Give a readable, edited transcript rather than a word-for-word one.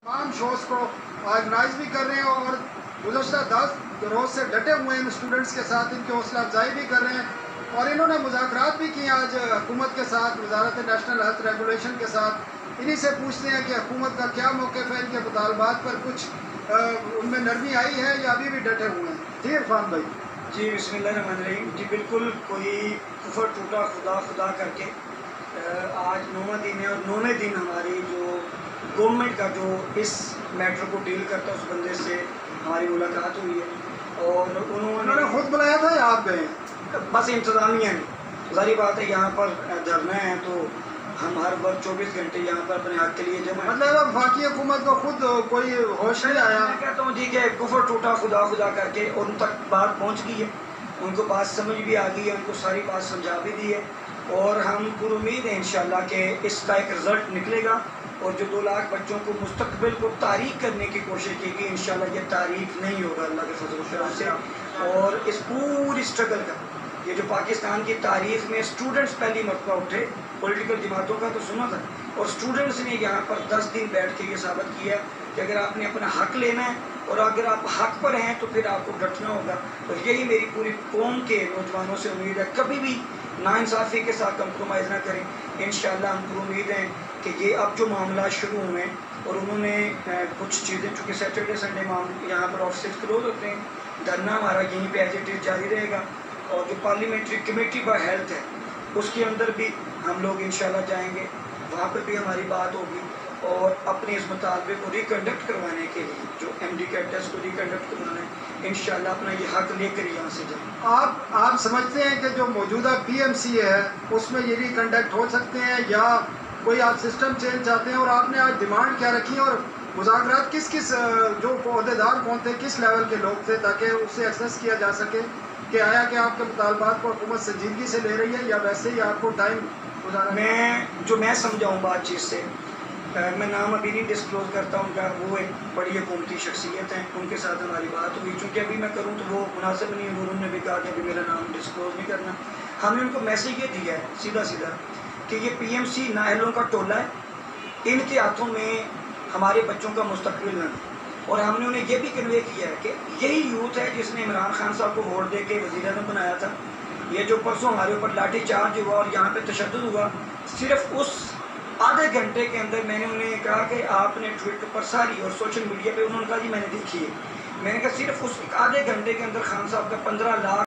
तमाम शोज़ को ऑर्गेनाइज भी कर रहे हैं और गुज़श्ता 10 रोज़ से डटे हुए हैं इन स्टूडेंट्स के साथ, इनकी हौसला अफजाई भी कर रहे हैं और इन्होंने मुज़ाकरात भी किए आज हुकूमत के साथ, वज़ारत नेशनल हेल्थ रेगुलेशन के साथ। इन्हीं से पूछते हैं कि हुकूमत का क्या मौक़िफ़ है, इनके मुतालबात पर कुछ उनमें नरमी आई है या अभी भी डटे हुए हैं। जी इरफान भाई। जी बिस्मिल्लाहिर्रहमानिर्रहीम। जी बिल्कुल, कोई कुफर टूटा खुदा खुदा करके आज 9वां दिन है और 9वें दिन हमारी जो गवर्नमेंट का जो इस मैटर को डील करता है उस बंदे से हमारी मुलाकात हुई है और उन्होंने खुद बुलाया था या आप गए? बस इंतज़ामिया ने, ज़ाहिर बात है यहाँ पर धरना है तो हम हर वक्त 24 घंटे यहाँ पर अपने हक के लिए जमा। मतलब वफाकी हुकूमत को खुद कोई होश नहीं आया? मैं कहता हूँ जी कि कुफर टूटा खुदा खुदा करके उन तक बात पहुँच गई है, उनको बात समझ भी आ गई है, उनको सारी बात समझा भी दी है और हम पूरी उम्मीद है इंशाल्लाह कि इसका एक रिज़ल्ट निकलेगा और जो 2 लाख बच्चों को मुस्तकबिल को तारीख करने की कोशिश की गई, इंशाल्लाह ये तारीख नहीं होगा अल्लाह के फजल करम से। और इस पूरी स्ट्रगल का ये जो पाकिस्तान की तारीख में स्टूडेंट्स पहली मरतबा उठे, पॉलिटिकल जमातों का तो सुना था और स्टूडेंट्स ने यहाँ पर 10 दिन बैठ के ये साबित किया कि अगर आपने अपना हक लेना है और अगर आप हक पर हैं तो फिर आपको डटना होगा। तो यही मेरी पूरी कौम के नौजवानों से उम्मीद है, कभी भी नाइंसाफ़ी के साथ कंप्रोमाइज़ ना करें। इंशाल्लाह हमको उम्मीद है कि ये अब जो मामला शुरू हुए हैं और उन्होंने कुछ चीज़ें, चूँकि सैटरडे संडे यहाँ पर ऑफिस क्लोज होते हैं, धरना हमारा यहीं पे एज इट इज़ जारी रहेगा और जो पार्लियामेंट्री कमेटी पर हेल्थ है उसके अंदर भी हम लोग इंशाल्लाह जाएंगे, वहाँ पर भी हमारी बात होगी और अपने इस मुतालबे को रिकंडक्ट करवाने के लिए जो MD का टेस्ट को रिकंडक्ट करवाना है, इंशाल्लाह अपना ये हक लेकर यहाँ से जाएं। आप समझते हैं कि जो मौजूदा PMC है उसमें ये रिकंडक्ट हो सकते हैं या कोई आप सिस्टम चेंज चाहते हैं? और आपने आज डिमांड क्या रखी और मुज़ाकरात किस किस जो अहदेदार कौन थे, किस लेवल के लोग थे ताकि उससे एक्सेस किया जा सके कि आया कि आपके मुतालबात को हुकूमत संजीदगी से ले रही है या वैसे ही आपको टाइम गुजारा? मैं समझाऊँ बातचीत से, मैं नाम अभी नहीं डिस्क्लोज़ करता उनका, वो एक बड़ी हुकूमती शख्सियत हैं, उनके साथ हमारी बात हुई। चूँकि अभी मैं करूँ तो वो मुनासिब नहीं है, उन्होंने भी कहा कि अभी मेरा नाम डिस्क्लोज़ नहीं करना। हमने उनको मैसेज ये दिया है सीधा सीधा कि ये PMC नाअहलों का टोला है, इनके हाथों में हमारे बच्चों का मुस्तकबिल है और हमने उन्हें ये भी कन्वे किया है कि यही यूथ है जिसने इमरान खान साहब को वोट दे के वज़ीर-ए-आज़म बनाया था। ये जो परसों हमारे ऊपर लाठी चार्ज हुआ और यहाँ पे तशद्दुद हुआ, सिर्फ उस आधे घंटे के अंदर मैंने उन्हें कहा कि आपने ट्विटर पर सारी और सोशल मीडिया पे, उन्होंने कहा जी मैंने देखी है, मैंने कहा सिर्फ उस आधे घंटे के अंदर खान साहब का 15 लाख